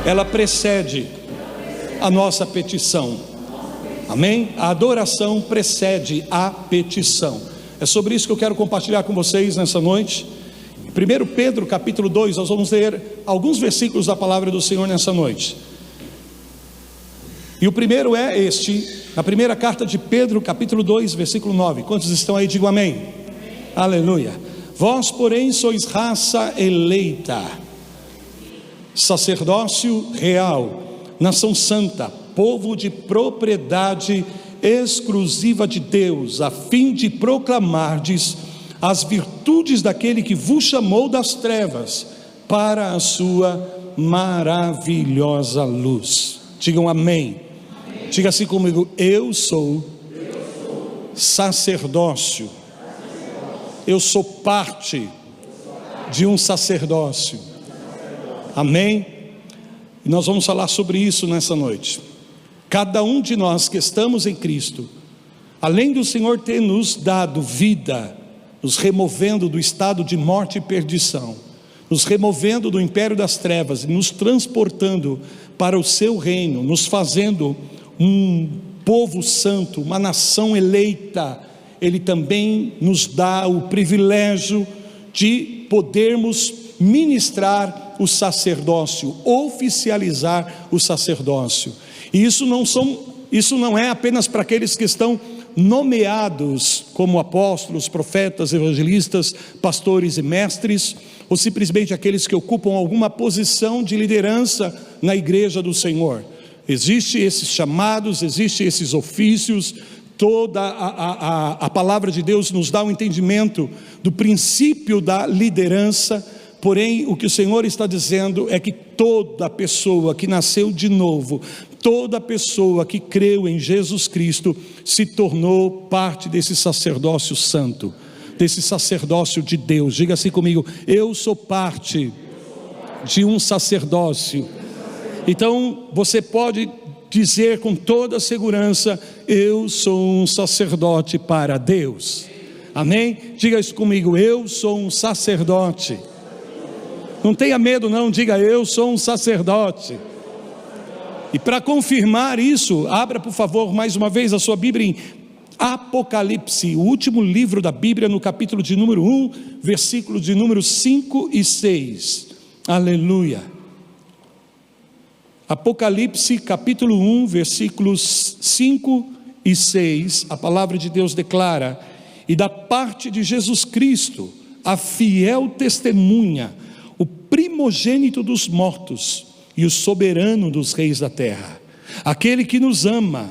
ela precede a nossa petição. Amém? A adoração precede a petição. É sobre isso que eu quero compartilhar com vocês nessa noite. 1 Pedro capítulo 2, nós vamos ler alguns versículos da palavra do Senhor nessa noite. E o primeiro é este, na primeira carta de Pedro capítulo 2, versículo 9. Quantos estão aí? Digam amém. Amém. Aleluia. Vós, porém, sois raça eleita, sacerdócio real, nação santa, povo de propriedade exclusiva de Deus, a fim de proclamardes as virtudes daquele que vos chamou das trevas para a sua maravilhosa luz. Digam amém. Amém. Diga assim comigo: eu sou sacerdócio. Eu sou parte de um sacerdócio. Amém? E nós vamos falar sobre isso nessa noite. Cada um de nós que estamos em Cristo, além do Senhor ter nos dado vida, nos removendo do estado de morte e perdição, nos removendo do império das trevas e nos transportando para o seu reino, nos fazendo um povo santo, uma nação eleita, Ele também nos dá o privilégio de podermos ministrar o sacerdócio, oficializar o sacerdócio. E isso não é apenas para aqueles que estão nomeados como apóstolos, profetas, evangelistas, pastores e mestres, ou simplesmente aqueles que ocupam alguma posição de liderança na igreja do Senhor. Existem esses chamados, existem esses ofícios. Toda a palavra de Deus nos dá um entendimento do princípio da liderança. Porém, o que o Senhor está dizendo é que toda pessoa que nasceu de novo, toda pessoa que creu em Jesus Cristo, se tornou parte desse sacerdócio santo, desse sacerdócio de Deus. Diga assim comigo: eu sou parte de um sacerdócio. Então você pode dizer com toda segurança: eu sou um sacerdote para Deus. Amém? Diga isso comigo: eu sou um sacerdote. Não tenha medo não, diga: eu sou um sacerdote. E para confirmar isso, abra por favor mais uma vez a sua Bíblia em Apocalipse, o último livro da Bíblia, no capítulo de número 1, versículo de número 5 e 6. Aleluia. Apocalipse capítulo 1, versículos 5 e 6, a palavra de Deus declara: e da parte de Jesus Cristo, a fiel testemunha, o primogênito dos mortos e o soberano dos reis da terra, aquele que nos ama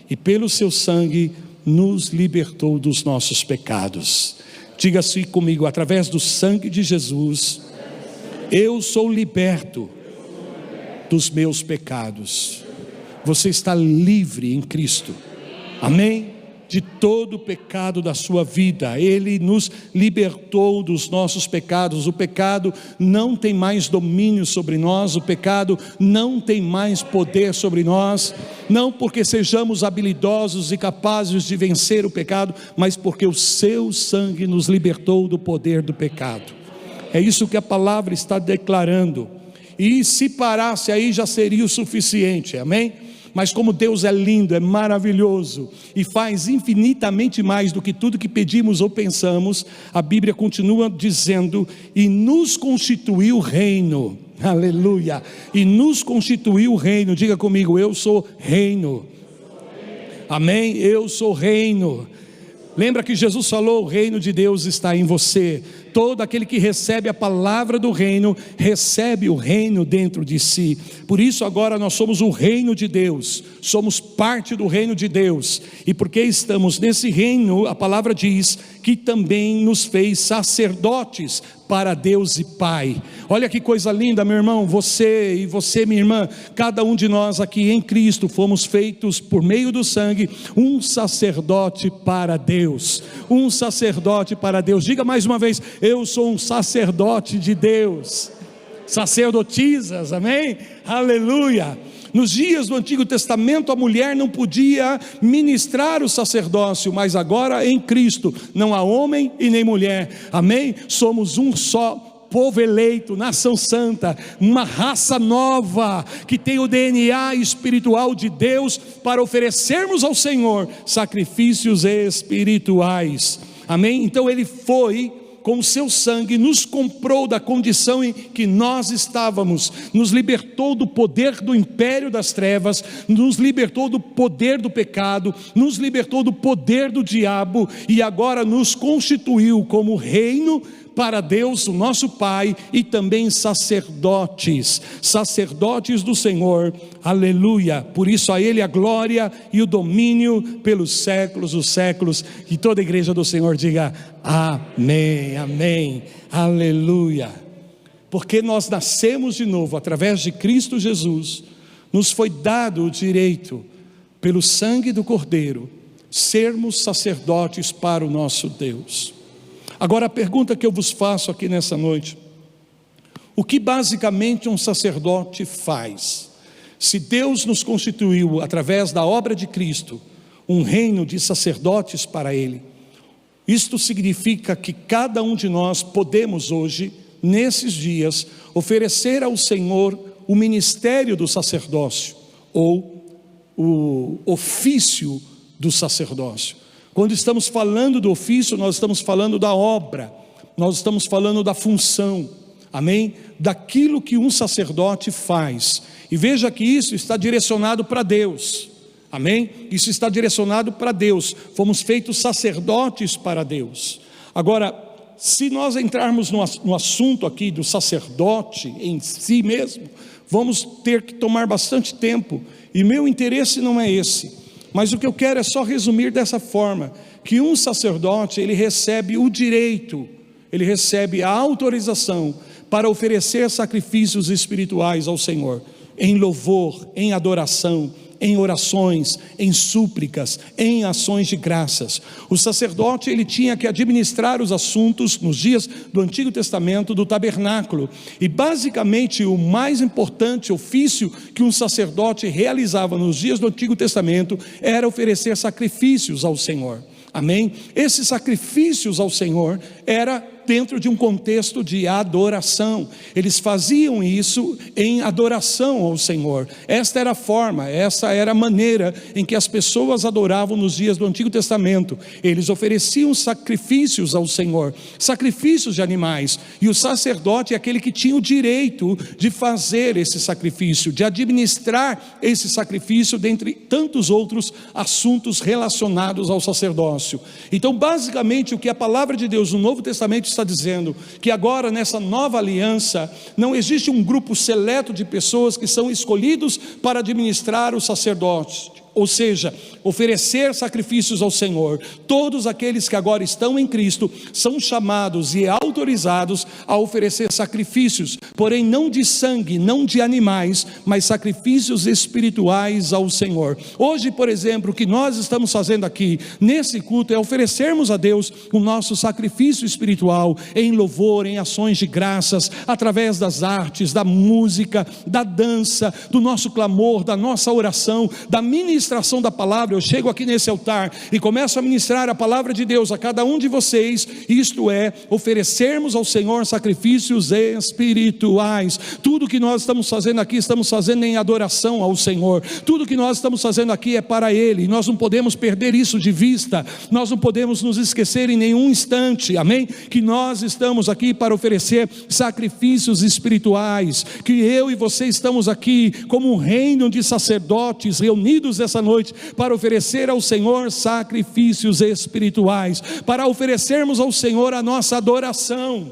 e pelo seu sangue nos libertou dos nossos pecados. Diga assim comigo: através do sangue de Jesus, eu sou liberto dos meus pecados. Você está livre em Cristo. Amém? De todo o pecado da sua vida. Ele nos libertou dos nossos pecados. O pecado não tem mais domínio sobre nós. O pecado não tem mais poder sobre nós. Não porque sejamos habilidosos e capazes de vencer o pecado, mas porque o seu sangue nos libertou do poder do pecado. É isso que a palavra está declarando. E se parasse aí já seria o suficiente, amém? Mas como Deus é lindo, é maravilhoso e faz infinitamente mais do que tudo que pedimos ou pensamos, a Bíblia continua dizendo: e nos constituiu reino. Aleluia. E nos constituiu reino. Diga comigo: eu sou reino. Amém? Eu sou reino. Lembra que Jesus falou: o reino de Deus está em você. Todo aquele que recebe a palavra do reino, recebe o reino dentro de si. Por isso agora nós somos o reino de Deus, somos parte do reino de Deus. E porque estamos nesse reino, a palavra diz que também nos fez sacerdotes para Deus e Pai. Olha que coisa linda, meu irmão, você e você, minha irmã, cada um de nós aqui em Cristo fomos feitos por meio do sangue um sacerdote para Deus. Um sacerdote para Deus. Diga mais uma vez: eu sou um sacerdote de Deus. Sacerdotisas, amém? Aleluia. Nos dias do Antigo Testamento a mulher não podia ministrar o sacerdócio, mas agora em Cristo não há homem e nem mulher, amém? Somos um só povo eleito, nação santa, uma raça nova, que tem o DNA espiritual de Deus, para oferecermos ao Senhor sacrifícios espirituais, amém? Então Ele foi, com o seu sangue, nos comprou da condição em que nós estávamos, nos libertou do poder do império das trevas, nos libertou do poder do pecado, nos libertou do poder do diabo, e agora nos constituiu como reino para Deus, o nosso Pai, e também sacerdotes do Senhor, aleluia. Por isso a Ele a glória e o domínio pelos séculos dos séculos. E toda a igreja do Senhor diga amém, amém, aleluia. Porque nós nascemos de novo através de Cristo Jesus, nos foi dado o direito, pelo sangue do Cordeiro, sermos sacerdotes para o nosso Deus. Agora a pergunta que eu vos faço aqui nessa noite: o que basicamente um sacerdote faz? Se Deus nos constituiu através da obra de Cristo um reino de sacerdotes para Ele, isto significa que cada um de nós podemos hoje, nesses dias, oferecer ao Senhor o ministério do sacerdócio, ou o ofício do sacerdócio. Quando estamos falando do ofício, nós estamos falando da obra, nós estamos falando da função, amém? Daquilo que um sacerdote faz. E veja que isso está direcionado para Deus, amém? Isso está direcionado para Deus. Fomos feitos sacerdotes para Deus. Agora, se nós entrarmos no assunto aqui do sacerdote em si mesmo, vamos ter que tomar bastante tempo, e meu interesse não é esse. Mas o que eu quero é só resumir dessa forma, que um sacerdote, ele recebe o direito, ele recebe a autorização para oferecer sacrifícios espirituais ao Senhor, em louvor, em adoração, em orações, em súplicas, em ações de graças. O sacerdote, ele tinha que administrar os assuntos nos dias do Antigo Testamento do tabernáculo, e basicamente o mais importante ofício que um sacerdote realizava nos dias do Antigo Testamento era oferecer sacrifícios ao Senhor, amém? Esses sacrifícios ao Senhor era dentro de um contexto de adoração. Eles faziam isso em adoração ao Senhor. Esta era a forma, essa era a maneira em que as pessoas adoravam nos dias do Antigo Testamento. Eles ofereciam sacrifícios ao Senhor, sacrifícios de animais, e o sacerdote é aquele que tinha o direito de fazer esse sacrifício, de administrar esse sacrifício, dentre tantos outros assuntos relacionados ao sacerdócio. Então basicamente o que a palavra de Deus no Novo Testamento está dizendo, que agora nessa nova aliança não existe um grupo seleto de pessoas que são escolhidos para administrar o sacerdócio, ou seja, oferecer sacrifícios ao Senhor. Todos aqueles que agora estão em Cristo são chamados e autorizados a oferecer sacrifícios, porém não de sangue, não de animais, mas sacrifícios espirituais ao Senhor. Hoje, por exemplo, o que nós estamos fazendo aqui nesse culto é oferecermos a Deus o nosso sacrifício espiritual em louvor, em ações de graças, através das artes, da música, da dança, do nosso clamor, da nossa oração, da ministração da palavra. Eu chego aqui nesse altar e começo a ministrar a palavra de Deus a cada um de vocês, isto é, oferecermos ao Senhor sacrifícios espirituais. Tudo que nós estamos fazendo aqui, estamos fazendo em adoração ao Senhor. Tudo que nós estamos fazendo aqui é para Ele, e nós não podemos perder isso de vista, nós não podemos nos esquecer em nenhum instante, amém? Que nós estamos aqui para oferecer sacrifícios espirituais, que eu e você estamos aqui como um reino de sacerdotes reunidos essa noite para oferecer ao Senhor sacrifícios espirituais, para oferecermos ao Senhor a nossa adoração,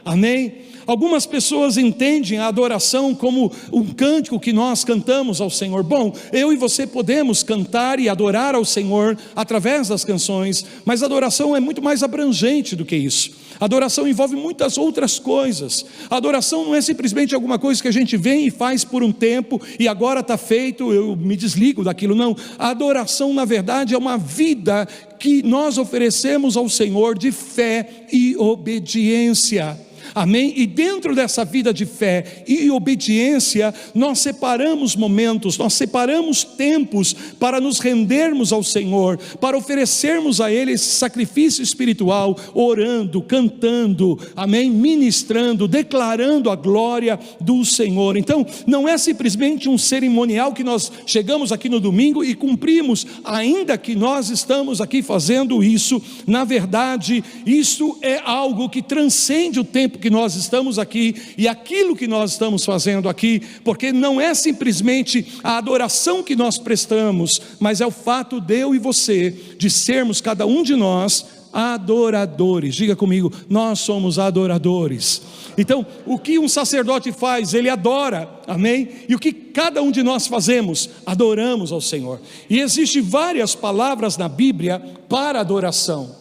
amém? Algumas pessoas entendem a adoração como um cântico que nós cantamos ao Senhor. Bom, eu e você podemos cantar e adorar ao Senhor através das canções, mas a adoração é muito mais abrangente do que isso. A adoração envolve muitas outras coisas. A adoração não é simplesmente alguma coisa que a gente vem e faz por um tempo e agora está feito, eu me desligo daquilo. Não, a adoração na verdade é uma vida que nós oferecemos ao Senhor de fé e obediência. Amém? E dentro dessa vida de fé e obediência, nós separamos momentos, nós separamos tempos para nos rendermos ao Senhor, para oferecermos a Ele esse sacrifício espiritual, orando, cantando, amém? Ministrando, declarando a glória do Senhor. Então, não é simplesmente um cerimonial que nós chegamos aqui no domingo e cumprimos, ainda que nós estamos aqui fazendo isso. Na verdade, isso é algo que transcende o tempo que nós estamos aqui e aquilo que nós estamos fazendo aqui, porque não é simplesmente a adoração que nós prestamos, mas é o fato de eu e você, de sermos cada um de nós adoradores. Diga comigo, nós somos adoradores. Então, o que um sacerdote faz? Ele adora, amém? E o que cada um de nós fazemos? Adoramos ao Senhor. E existem várias palavras na Bíblia para adoração.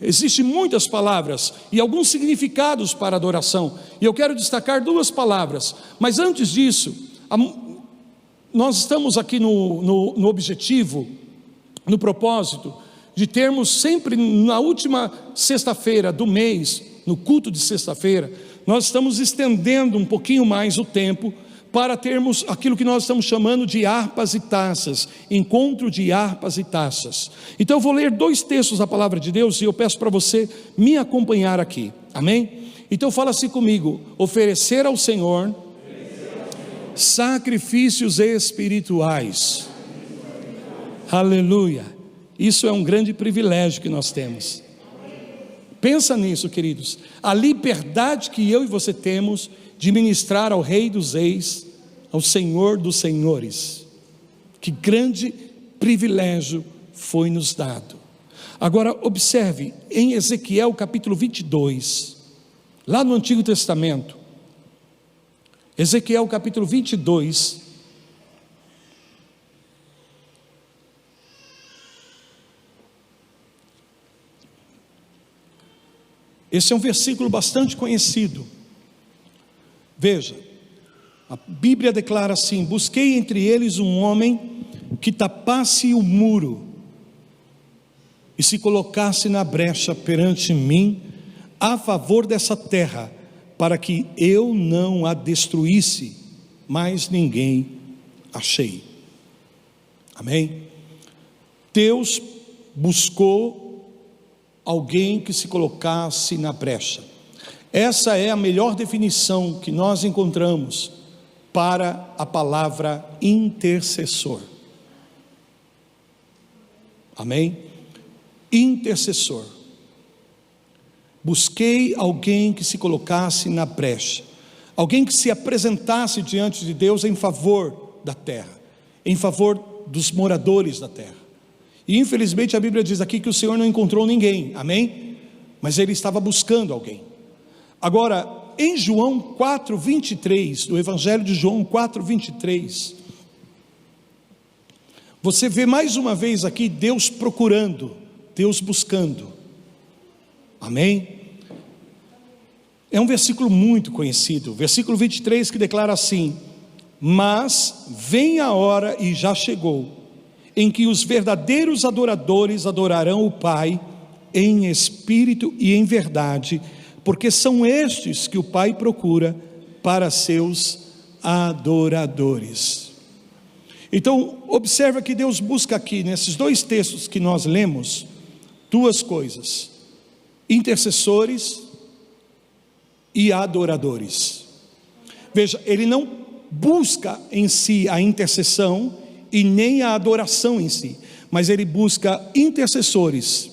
Existem muitas palavras e alguns significados para adoração, e eu quero destacar duas palavras. Mas antes disso, nós estamos aqui no objetivo, no propósito de termos sempre na última sexta-feira do mês, no culto de sexta-feira, nós estamos estendendo um pouquinho mais o tempo para termos aquilo que nós estamos chamando de harpas e taças, encontro de harpas e taças. Então eu vou ler dois textos da palavra de Deus e eu peço para você me acompanhar aqui, amém? Então fala assim comigo: oferecer ao Senhor sacrifícios espirituais. Aleluia, isso é um grande privilégio que nós temos. Pensa nisso, queridos, a liberdade que eu e você temos de ministrar ao Rei dos Reis, ao Senhor dos Senhores. Que grande privilégio foi nos dado. Agora observe, em Ezequiel capítulo 22, lá no Antigo Testamento, Ezequiel capítulo 22, esse é um versículo bastante conhecido. Veja, a Bíblia declara assim: busquei entre eles um homem que tapasse o muro e se colocasse na brecha perante mim a favor dessa terra, para que eu não a destruísse, mas ninguém achei. Amém? Deus buscou alguém que se colocasse na brecha. Essa é a melhor definição que nós encontramos para a palavra intercessor. Amém? Intercessor. Busquei alguém que se colocasse na brecha, alguém que se apresentasse diante de Deus em favor da terra, em favor dos moradores da terra. E infelizmente a Bíblia diz aqui que o Senhor não encontrou ninguém, amém? Mas Ele estava buscando alguém. Agora, em João 4:23, no Evangelho de João 4:23, você vê mais uma vez aqui Deus procurando, Deus buscando, amém? É um versículo muito conhecido, versículo 23, que declara assim: mas vem a hora, e já chegou, em que os verdadeiros adoradores adorarão o Pai em espírito e em verdade, porque são estes que o Pai procura para seus adoradores. Então observa que Deus busca aqui, nesses dois textos que nós lemos, duas coisas: intercessores e adoradores. Veja, Ele não busca em si a intercessão e nem a adoração em si, mas Ele busca intercessores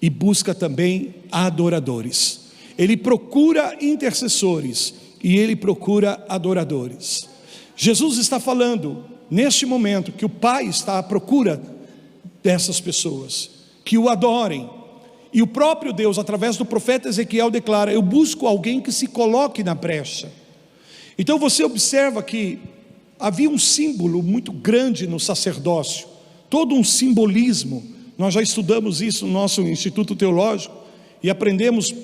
e busca também adoradores. Ele procura intercessores e Ele procura adoradores. Jesus está falando neste momento que o Pai está à procura dessas pessoas, que o adorem. E o próprio Deus, através do profeta Ezequiel, declara: eu busco alguém que se coloque na brecha. Então você observa que havia um símbolo muito grande no sacerdócio, todo um simbolismo. Nós já estudamos isso no nosso Instituto Teológico e aprendemos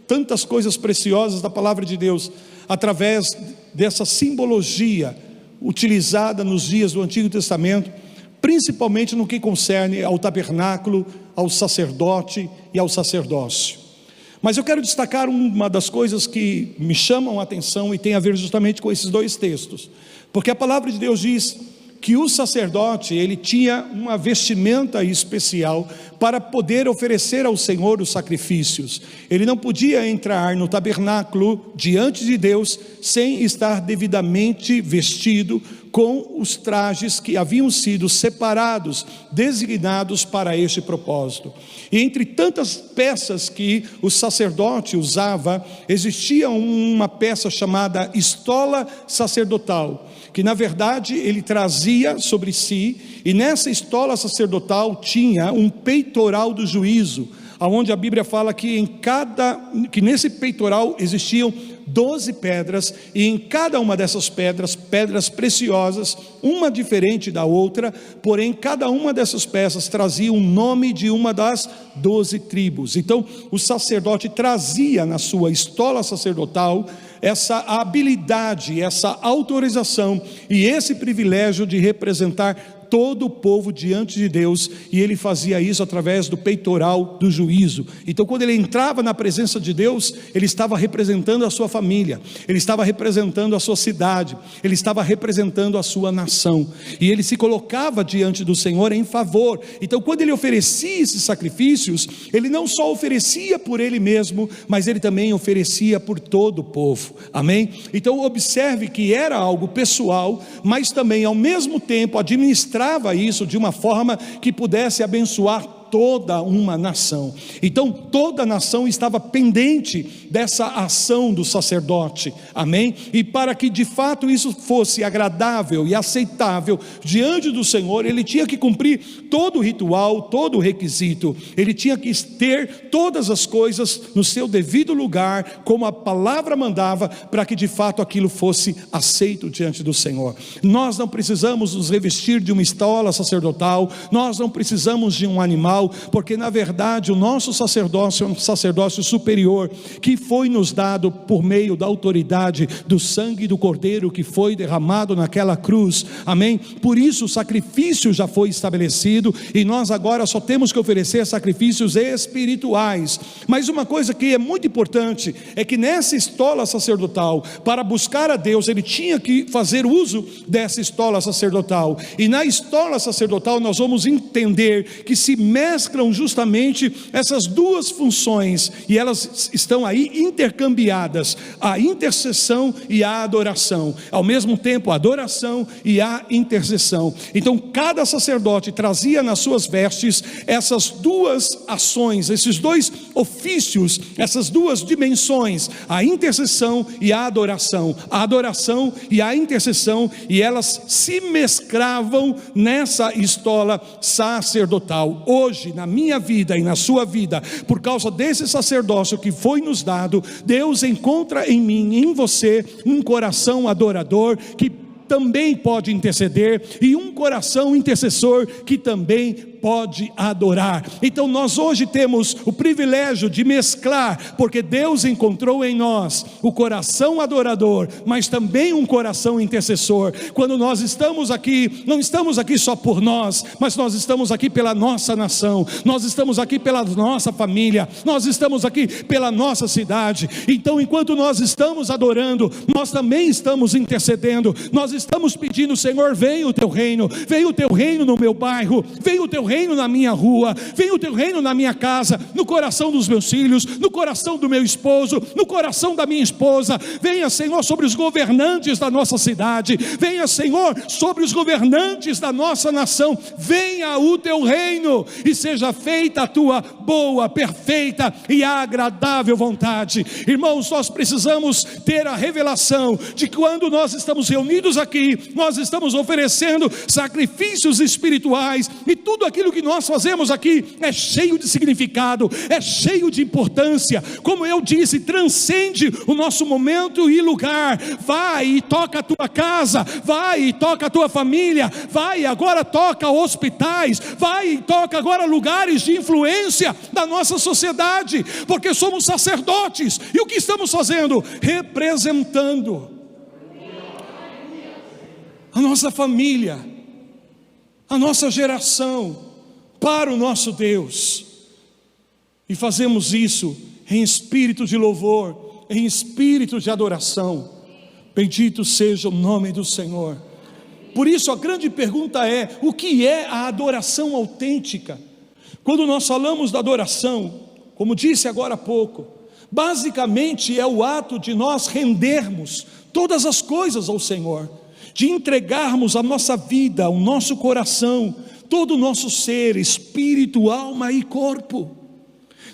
tantas coisas preciosas da palavra de Deus através dessa simbologia utilizada nos dias do Antigo Testamento, principalmente no que concerne ao tabernáculo, ao sacerdote e ao sacerdócio. Mas eu quero destacar uma das coisas que me chamam a atenção e tem a ver justamente com esses dois textos, porque a palavra de Deus diz que o sacerdote, ele tinha uma vestimenta especial para poder oferecer ao Senhor os sacrifícios. Ele não podia entrar no tabernáculo diante de Deus sem estar devidamente vestido com os trajes que haviam sido separados, designados para este propósito. E entre tantas peças que o sacerdote usava, existia uma peça chamada estola sacerdotal, que na verdade ele trazia sobre si, e nessa estola sacerdotal tinha um peitoral do juízo, onde a Bíblia fala que nesse peitoral existiam 12 pedras, e em cada uma dessas pedras, pedras preciosas, uma diferente da outra, porém cada uma dessas peças trazia um nome de uma das 12 tribos. Então o sacerdote trazia na sua estola sacerdotal essa habilidade, essa autorização e esse privilégio de representar todo o povo diante de Deus, e ele fazia isso através do peitoral do juízo. Então quando ele entrava na presença de Deus, ele estava representando a sua família, ele estava representando a sua cidade, ele estava representando a sua nação, e ele se colocava diante do Senhor em favor. Então quando ele oferecia esses sacrifícios, ele não só oferecia por ele mesmo, mas ele também oferecia por todo o povo, amém? Então observe que era algo pessoal, mas também ao mesmo tempo administrava isso de uma forma que pudesse abençoar toda uma nação. Então toda a nação estava pendente dessa ação do sacerdote, amém? E para que de fato isso fosse agradável e aceitável diante do Senhor, ele tinha que cumprir todo o ritual, todo o requisito, ele tinha que ter todas as coisas no seu devido lugar, como a palavra mandava, para que de fato aquilo fosse aceito diante do Senhor. Nós não precisamos nos revestir de uma estola sacerdotal, nós não precisamos de um animal, porque na verdade o nosso sacerdócio é um sacerdócio superior, que foi nos dado por meio da autoridade do sangue do Cordeiro que foi derramado naquela cruz, amém? Por isso o sacrifício já foi estabelecido, e nós agora só temos que oferecer sacrifícios espirituais. Mas uma coisa que é muito importante, é que nessa estola sacerdotal, para buscar a Deus, ele tinha que fazer uso dessa estola sacerdotal, e na estola sacerdotal nós vamos entender que se mesclam justamente essas duas funções, e elas estão aí intercambiadas, a intercessão e a adoração, ao mesmo tempo a adoração e a intercessão. Então cada sacerdote trazia nas suas vestes essas duas ações, esses dois ofícios, essas duas dimensões, a intercessão e a adoração e a intercessão, e elas se mesclavam nessa estola sacerdotal. Hoje na minha vida e na sua vida, por causa desse sacerdócio que foi nos dado, Deus encontra em mim, em você, um coração adorador que também pode interceder, e um coração intercessor que também pode adorar. Então nós hoje temos o privilégio de mesclar, porque Deus encontrou em nós o coração adorador, mas também um coração intercessor. Quando nós estamos aqui, não estamos aqui só por nós, mas nós estamos aqui pela nossa nação, nós estamos aqui pela nossa família, nós estamos aqui pela nossa cidade. Então enquanto nós estamos adorando, nós também estamos intercedendo, nós estamos pedindo: Senhor, venha o teu reino no meu bairro, venha o teu reino na minha rua, venha o teu reino na minha casa, no coração dos meus filhos, no coração do meu esposo, no coração da minha esposa. Venha, Senhor, sobre os governantes da nossa cidade, venha, Senhor, sobre os governantes da nossa nação. Venha o teu reino e seja feita a tua boa, perfeita e agradável vontade. Irmãos, nós precisamos ter a revelação de que quando nós estamos reunidos aqui, nós estamos oferecendo sacrifícios espirituais, e tudo aquilo que nós fazemos aqui é cheio de significado, é cheio de importância. Como eu disse, transcende o nosso momento e lugar. Vai e toca a tua casa, vai e toca a tua família, vai e agora toca hospitais, vai e toca agora lugares de influência da nossa sociedade, porque somos sacerdotes. E o que estamos fazendo? Representando a nossa família, a nossa geração, para o nosso Deus. E fazemos isso em espírito de louvor, em espírito de adoração. Bendito seja o nome do Senhor. Por isso a grande pergunta é: o que é a adoração autêntica? Quando nós falamos da adoração, como disse agora há pouco, basicamente é o ato de nós rendermos todas as coisas ao Senhor, de entregarmos a nossa vida, o nosso coração, todo o nosso ser, espírito, alma e corpo.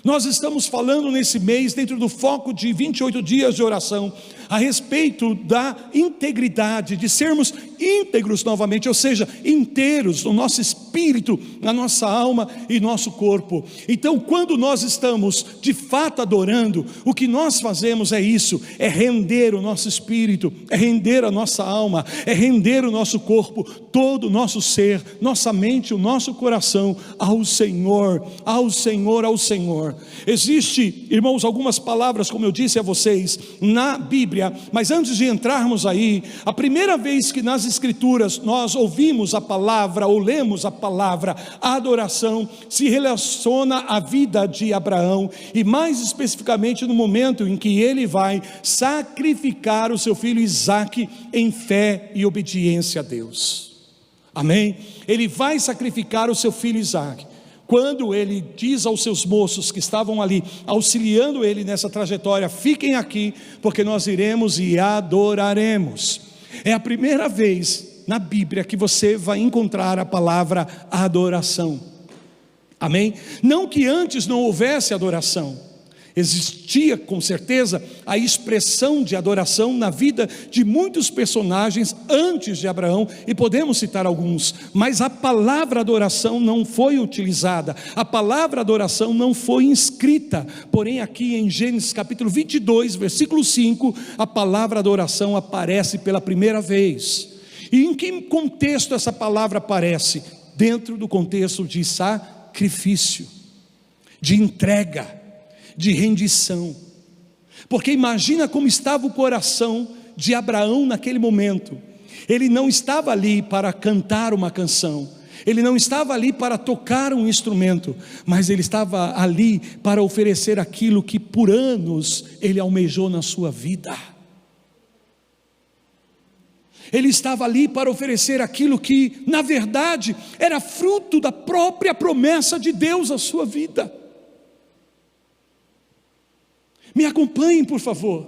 Nós estamos falando nesse mês, dentro do foco de 28 dias de oração, a respeito da integridade, de sermos íntegros novamente, ou seja, inteiros no nosso espírito, na nossa alma e nosso corpo. Então, quando nós estamos de fato adorando, o que nós fazemos é isso, é render o nosso espírito, é render a nossa alma, é render o nosso corpo, todo o nosso ser, nossa mente, o nosso coração ao Senhor, ao Senhor, ao Senhor. Existe, irmãos, algumas palavras, como eu disse a vocês, na Bíblia, mas antes de entrarmos aí, a primeira vez que nas Escrituras nós ouvimos a palavra, ou lemos a palavra adoração, se relaciona à vida de Abraão, e mais especificamente no momento em que ele vai sacrificar o seu filho Isaque em fé e obediência a Deus. Amém? Ele vai sacrificar o seu filho Isaque. Quando ele diz aos seus moços que estavam ali auxiliando ele nessa trajetória: fiquem aqui, porque nós iremos e adoraremos. É a primeira vez na Bíblia que você vai encontrar a palavra adoração. Amém? Não que antes não houvesse adoração. Existia com certeza a expressão de adoração na vida de muitos personagens antes de Abraão, e podemos citar alguns, mas a palavra adoração não foi utilizada, a palavra adoração não foi inscrita. Porém aqui em Gênesis capítulo 22, versículo 5, a palavra adoração aparece pela primeira vez. E em que contexto essa palavra aparece? Dentro do contexto de sacrifício, de entrega, de rendição. Porque imagina como estava o coração de Abraão naquele momento. Ele não estava ali para cantar uma canção, ele não estava ali para tocar um instrumento, mas ele estava ali para oferecer aquilo que por anos ele almejou na sua vida. Ele estava ali para oferecer aquilo que na verdade era fruto da própria promessa de Deus à sua vida. Me acompanhem, por favor.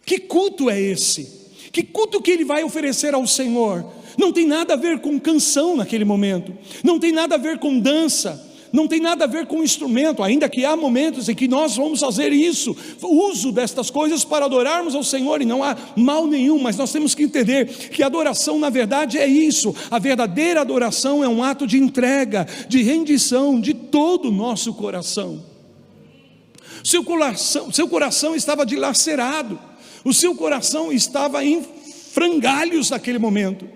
Que culto é esse? Que culto que ele vai oferecer ao Senhor? Não tem nada a ver com canção naquele momento, não tem nada a ver com dança, não tem nada a ver com instrumento, ainda que há momentos em que nós vamos fazer isso, uso destas coisas para adorarmos ao Senhor, e não há mal nenhum, mas nós temos que entender que a adoração na verdade é isso. A verdadeira adoração é um ato de entrega, de rendição de todo o nosso coração. Seu coração estava dilacerado, o seu coração estava em frangalhos naquele momento.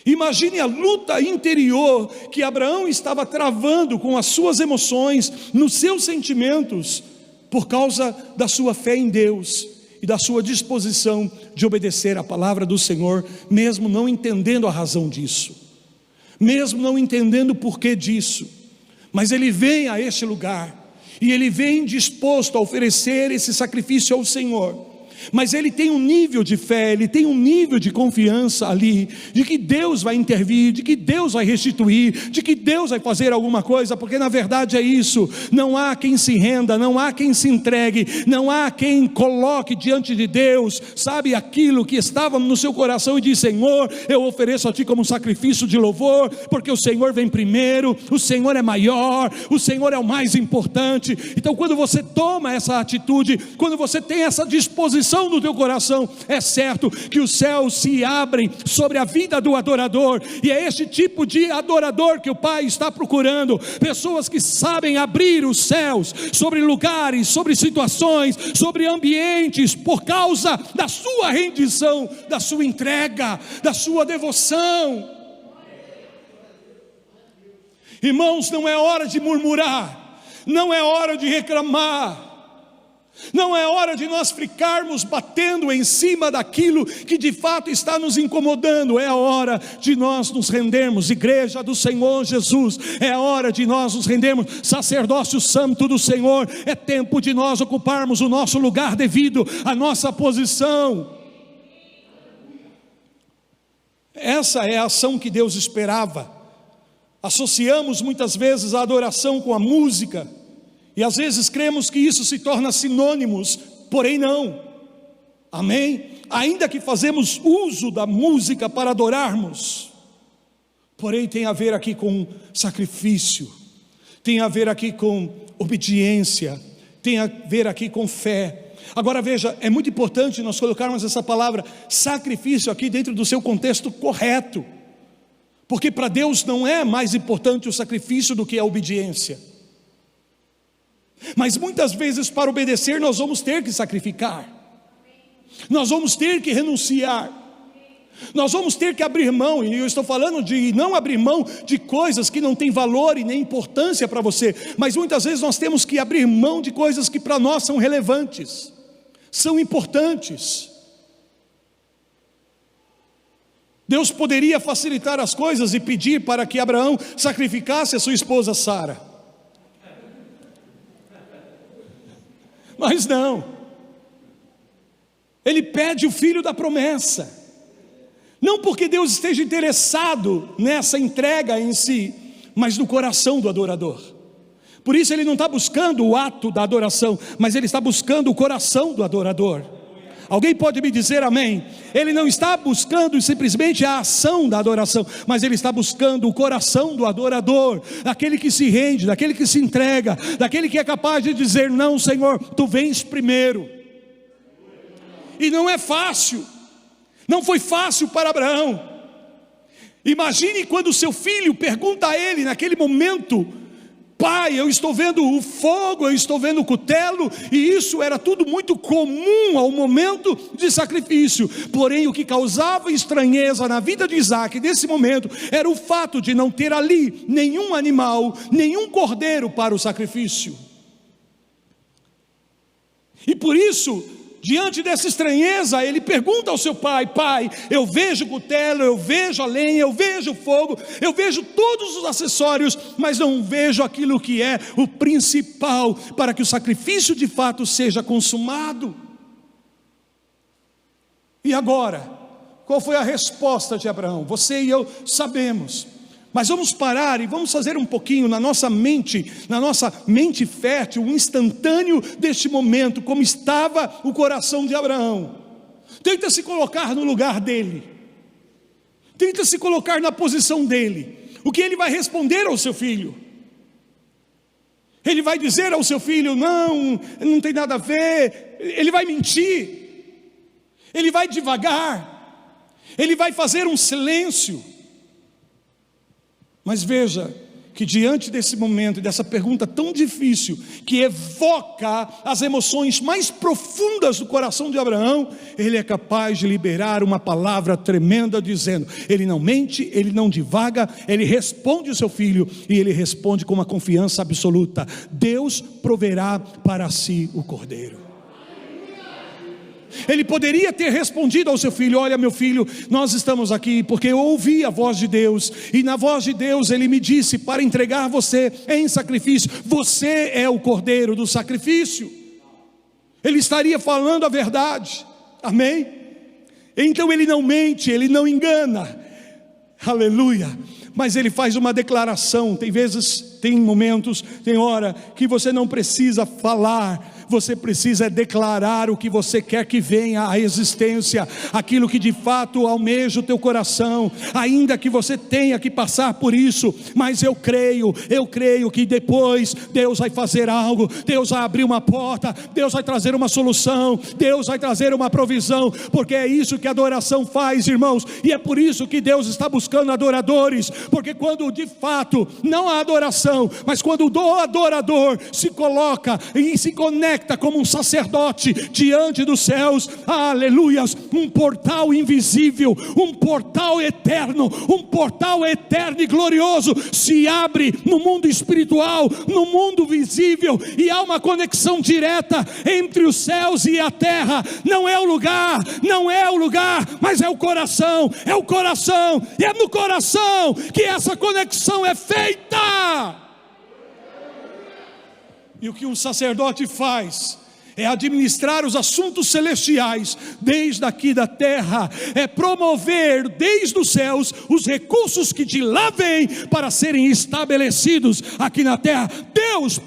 Imagine a luta interior que Abraão estava travando com as suas emoções, nos seus sentimentos, por causa da sua fé em Deus e da sua disposição de obedecer a palavra do Senhor, mesmo não entendendo a razão disso, mesmo não entendendo o porquê disso. Mas ele vem a este lugar, e ele vem disposto a oferecer esse sacrifício ao Senhor. Mas ele tem um nível de fé, ele tem um nível de confiança ali, de que Deus vai intervir, de que Deus vai restituir, de que Deus vai fazer alguma coisa, porque na verdade é isso. Não há quem se renda, não há quem se entregue, não há quem coloque diante de Deus, sabe, aquilo que estava no seu coração e diz: Senhor, eu ofereço a Ti como um sacrifício de louvor, porque o Senhor vem primeiro, o Senhor é maior, o Senhor é o mais importante. Então quando você toma essa atitude, quando você tem essa disposição no teu coração, é certo que os céus se abrem sobre a vida do adorador, e é este tipo de adorador que o Pai está procurando, pessoas que sabem abrir os céus sobre lugares, sobre situações, sobre ambientes, por causa da sua rendição, da sua entrega, da sua devoção. Irmãos, não é hora de murmurar, não é hora de reclamar. Não é hora de nós ficarmos batendo em cima daquilo que de fato está nos incomodando. É a hora de nós nos rendermos, igreja do Senhor Jesus. É a hora de nós nos rendermos, sacerdócio santo do Senhor. É tempo de nós ocuparmos o nosso lugar devido à nossa posição. Essa é a ação que Deus esperava. Associamos muitas vezes a adoração com a música, e às vezes cremos que isso se torna sinônimos, porém não. Amém? Ainda que fazemos uso da música para adorarmos, porém tem a ver aqui com sacrifício, tem a ver aqui com obediência, tem a ver aqui com fé. Agora veja, é muito importante nós colocarmos essa palavra sacrifício aqui dentro do seu contexto correto, porque para Deus não é mais importante o sacrifício do que a obediência. Mas muitas vezes para obedecer nós vamos ter que sacrificar, nós vamos ter que renunciar, nós vamos ter que abrir mão. E eu estou falando de não abrir mão de coisas que não têm valor e nem importância para você, mas muitas vezes nós temos que abrir mão de coisas que para nós são relevantes, são importantes. Deus poderia facilitar as coisas e pedir para que Abraão sacrificasse a sua esposa Sara, mas não. Ele pede o filho da promessa, não porque Deus esteja interessado nessa entrega em si, mas no coração do adorador. Por isso ele não está buscando o ato da adoração, mas ele está buscando o coração do adorador. Alguém pode me dizer amém? Ele não está buscando simplesmente a ação da adoração, mas ele está buscando o coração do adorador, daquele que se rende, daquele que se entrega, daquele que é capaz de dizer: não, Senhor, tu vens primeiro. E não é fácil, não foi fácil para Abraão. Imagine quando o seu filho pergunta a ele naquele momento: pai, eu estou vendo o fogo, eu estou vendo o cutelo. E isso era tudo muito comum ao momento de sacrifício. Porém o que causava estranheza na vida de Isaac nesse momento era o fato de não ter ali nenhum animal, nenhum cordeiro para o sacrifício. E por isso, diante dessa estranheza, ele pergunta ao seu pai: pai, eu vejo o cutelo, eu vejo a lenha, eu vejo o fogo, eu vejo todos os acessórios, mas não vejo aquilo que é o principal para que o sacrifício de fato seja consumado. E agora, qual foi a resposta de Abraão? Você e eu sabemos. Mas vamos parar e vamos fazer um pouquinho na nossa mente fértil, um instantâneo deste momento, como estava o coração de Abraão. Tenta se colocar no lugar dele, tenta se colocar na posição dele. O que ele vai responder ao seu filho? Ele vai dizer ao seu filho: não tem nada a ver. Ele vai mentir, ele vai divagar, ele vai fazer um silêncio. Mas veja que diante desse momento, dessa pergunta tão difícil, que evoca as emoções mais profundas do coração de Abraão, ele é capaz de liberar uma palavra tremenda dizendo: ele não mente, ele não divaga, ele responde o seu filho, e ele responde com uma confiança absoluta: Deus proverá para si o cordeiro. Ele poderia ter respondido ao seu filho: olha, meu filho, nós estamos aqui porque eu ouvi a voz de Deus, e na voz de Deus ele me disse para entregar você em sacrifício. Você é o cordeiro do sacrifício. Ele estaria falando a verdade, amém? Então ele não mente, ele não engana, aleluia. Mas ele faz uma declaração. Tem vezes, tem momentos, tem hora que você não precisa falar, você precisa declarar o que você quer que venha à existência, aquilo que de fato almeja o teu coração, ainda que você tenha que passar por isso. Mas eu creio que depois Deus vai fazer algo, Deus vai abrir uma porta, Deus vai trazer uma solução, Deus vai trazer uma provisão, porque é isso que a adoração faz, irmãos. E é por isso que Deus está buscando adoradores, porque quando de fato não há adoração, mas quando o adorador se coloca e se conecta conecta como um sacerdote diante dos céus, aleluias, um portal invisível, um portal eterno e glorioso se abre no mundo espiritual, no mundo visível, e há uma conexão direta entre os céus e a terra. Não é o lugar, mas é o coração, e é no coração que essa conexão é feita. E o que um sacerdote faz é administrar os assuntos celestiais desde aqui da terra, é promover desde os céus os recursos que de lá vêm para serem estabelecidos aqui na terra. Deus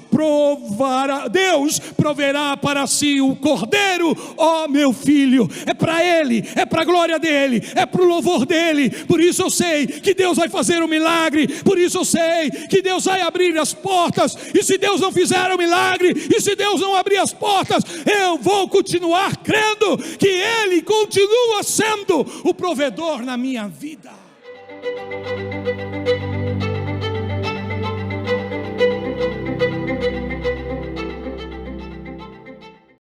proverá para si o cordeiro, ó meu filho, é para ele, é para a glória dele, é para o louvor dele. Por isso eu sei que Deus vai fazer um milagre, por isso eu sei que Deus vai abrir as portas. E se Deus não fizer um milagre, e se Deus não abrir as portas, eu vou continuar crendo que Ele continua sendo o provedor na minha vida.